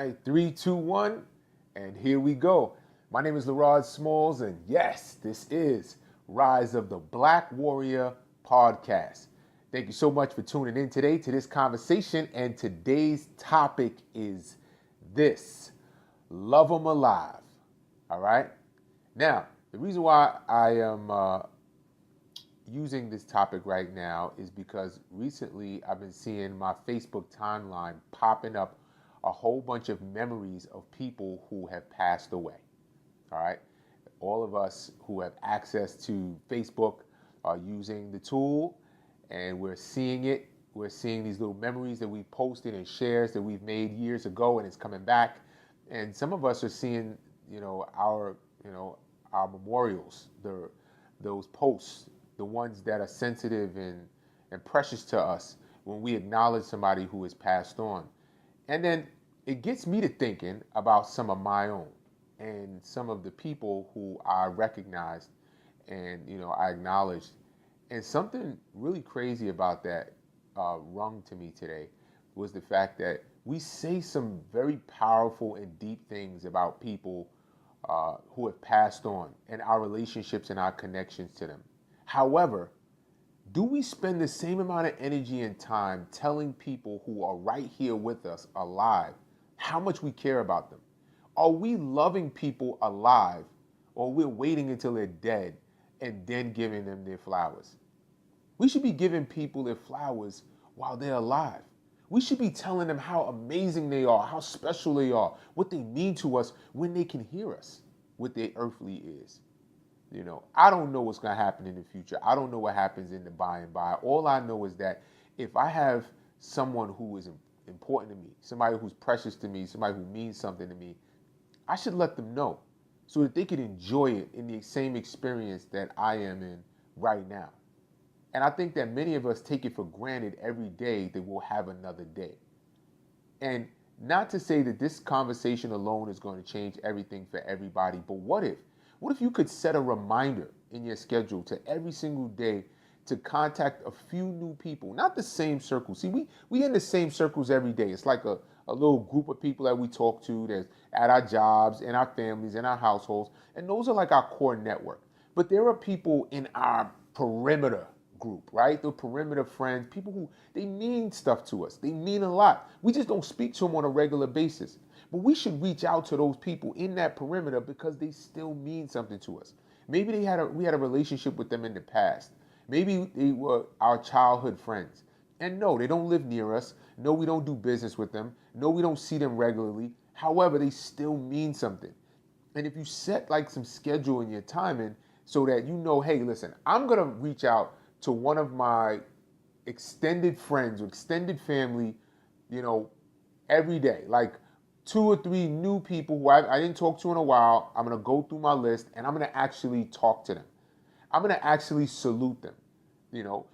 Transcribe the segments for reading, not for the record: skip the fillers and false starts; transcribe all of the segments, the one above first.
right, 3, 2, 1, and here we go. My name is Lerrod Smalls, and yes, this is Rise of the Black Warrior podcast. Thank you so much for tuning in today to this conversation, and today's topic is this: love 'em alive. All right. Now, the reason why I am using this topic right now is because recently I've been seeing my Facebook timeline popping up a whole bunch of memories of people who have passed away. All right. All of us who have access to Facebook are using the tool, and we're seeing it. We're seeing these little memories that we posted and shares that we've made years ago, and it's coming back. And some of us are seeing, our memorials, those posts, the ones that are sensitive and precious to us when we acknowledge somebody who has passed on. And then it gets me to thinking about some of my own and some of the people who I recognized and, I acknowledged. And something really crazy about that rung to me today was the fact that we say some very powerful and deep things about people who have passed on and our relationships and our connections to them. However, do we spend the same amount of energy and time telling people who are right here with us alive how much we care about them? Are we loving people alive, or we're waiting until they're dead and then giving them their flowers? We should be giving people their flowers while they're alive. We should be telling them how amazing they are, how special they are, what they mean to us when they can hear us with their earthly ears. I don't know what's going to happen in the future. I don't know what happens in the by and by. All I know is that if I have someone who is important to me, somebody who's precious to me, somebody who means something to me, I should let them know so that they can enjoy it in the same experience that I am in right now. And I think that many of us take it for granted every day that we'll have another day. And not to say that this conversation alone is going to change everything for everybody, but what if? What if you could set a reminder in your schedule to every single day to contact a few new people, not the same circle. See, we in the same circles every day. It's like a little group of people that we talk to that's at our jobs, in our families, in our households, and those are like our core network. But there are people in our perimeter group, right? The perimeter friends, people who, they mean stuff to us. They mean a lot. We just don't speak to them on a regular basis. But we should reach out to those people in that perimeter because they still mean something to us. Maybe we had a relationship with them in the past. Maybe they were our childhood friends. And no, they don't live near us. No, we don't do business with them. No, we don't see them regularly. However, they still mean something. And if you set like some schedule in your timing so that hey, listen, I'm going to reach out to one of my extended friends or extended family, every day. Like 2 or 3 new people who I didn't talk to in a while. I'm going to go through my list and I'm going to actually talk to them. I'm going to actually salute them.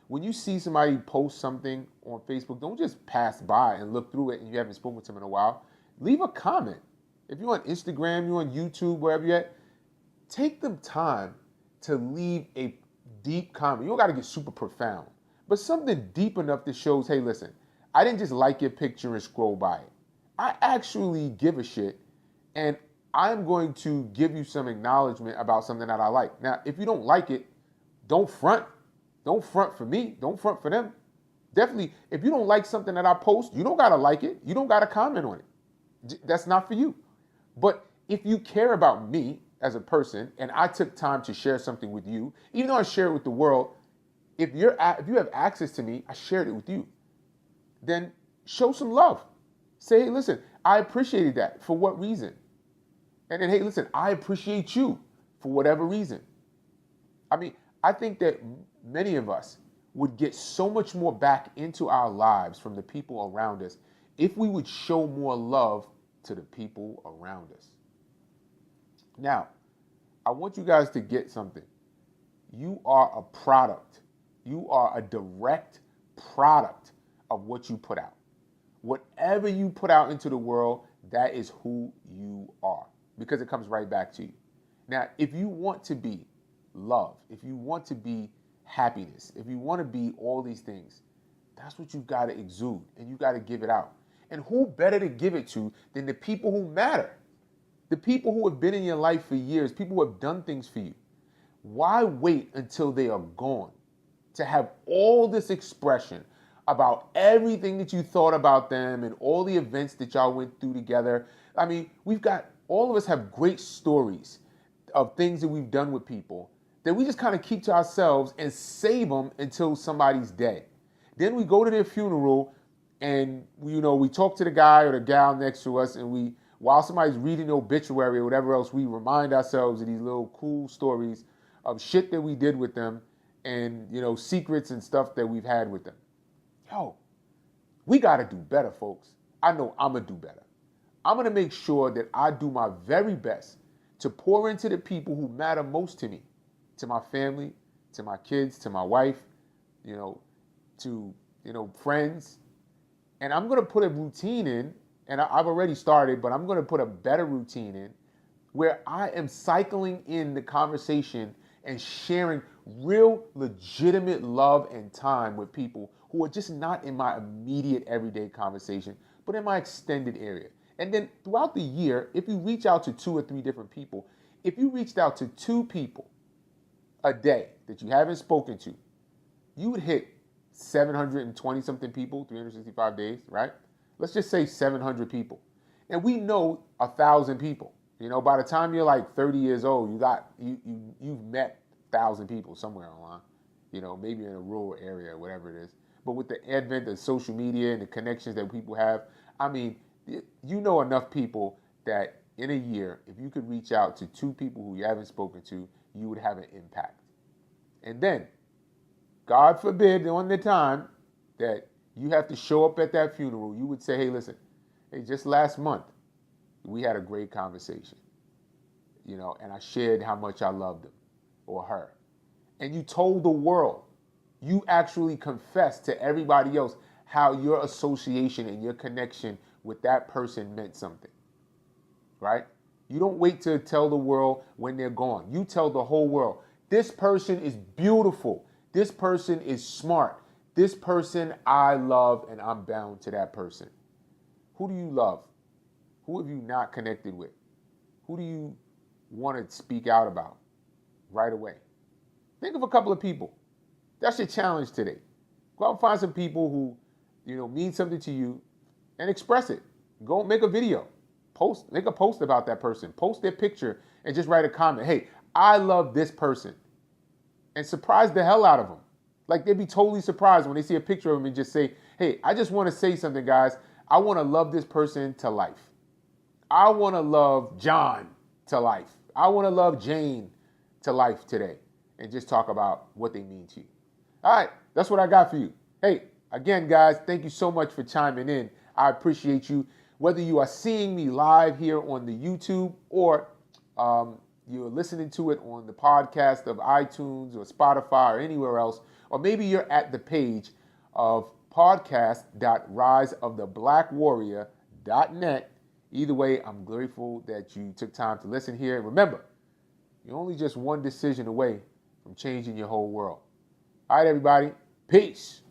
When you see somebody post something on Facebook, don't just pass by and look through it and you haven't spoken to them in a while. Leave a comment. If you're on Instagram, you're on YouTube, wherever you're at, take the time to leave a deep comment. You don't got to get super profound, but something deep enough that shows, hey, listen, I didn't just like your picture and scroll by it. I actually give a shit, and I'm going to give you some acknowledgement about something that I like. Now, if you don't like it, don't front. Don't front for me. Don't front for them. Definitely, if you don't like something that I post, you don't got to like it. You don't got to comment on it. That's not for you. But if you care about me as a person, and I took time to share something with you, even though I share it with the world, if you have access to me, I shared it with you, then show some love. Say, hey, listen, I appreciated that. For what reason? And then, hey, listen, I appreciate you for whatever reason. I think that many of us would get so much more back into our lives from the people around us if we would show more love to the people around us. Now, I want you guys to get something. You are a product. You are a direct product of what you put out. Whatever you put out into the world, that is who you are, because it comes right back to you. Now, if you want to be love, if you want to be happiness, if you want to be all these things, that's what you've got to exude, and you got to give it out. And who better to give it to than the people who matter? The people who have been in your life for years, people who have done things for you. Why wait until they are gone to have all this expression about everything that you thought about them and all the events that y'all went through together? I mean, all of us have great stories of things that we've done with people that we just kind of keep to ourselves and save them until somebody's dead. Then we go to their funeral and we talk to the guy or the gal next to us, and while somebody's reading the obituary or whatever else, we remind ourselves of these little cool stories of shit that we did with them and secrets and stuff that we've had with them. Yo, we got to do better, folks. I know I'm going to do better. I'm going to make sure that I do my very best to pour into the people who matter most to me, to my family, to my kids, to my wife, to friends. And I'm going to put a routine in, and I've already started, but I'm going to put a better routine in where I am cycling in the conversation and sharing real legitimate love and time with people who are just not in my immediate everyday conversation, but in my extended area. And then throughout the year, if you reach out to 2 or 3 different people, if you reached out to 2 people a day that you haven't spoken to, you would hit 720 something people, 365 days, right? Let's just say 700 people. And we know 1,000 people. By the time you're like 30 years old, you've met 1,000 people somewhere online, maybe in a rural area or whatever it is. But with the advent of social media and the connections that people have, I mean, enough people that in a year, if you could reach out to 2 people who you haven't spoken to, you would have an impact. And then, God forbid, on the time that you have to show up at that funeral, you would say, hey, just last month, we had a great conversation, and I shared how much I loved him or her. And you told the world, you actually confessed to everybody else how your association and your connection with that person meant something, right? You don't wait to tell the world when they're gone. You tell the whole world, this person is beautiful. This person is smart. This person I love, and I'm bound to that person. Who do you love? Who have you not connected with? Who do you want to speak out about right away? Think of a couple of people. That's your challenge today. Go out and find some people who, mean something to you and express it. Go make a video. Make a post about that person. Post their picture and just write a comment. Hey, I love this person. And surprise the hell out of them. Like, they'd be totally surprised when they see a picture of them and just say, hey, I just want to say something, guys. I want to love this person to life. I want to love John to life. I want to love Jane to life today. And just talk about what they mean to you. All right, that's what I got for you. Hey, again, guys, thank you so much for chiming in. I appreciate you. Whether you are seeing me live here on the YouTube or you're listening to it on the podcast of iTunes or Spotify or anywhere else, or maybe you're at the page of podcast.riseoftheblackwarrior.net. Either way, I'm grateful that you took time to listen here. And remember, you're only just one decision away from changing your whole world. All right, everybody. Peace.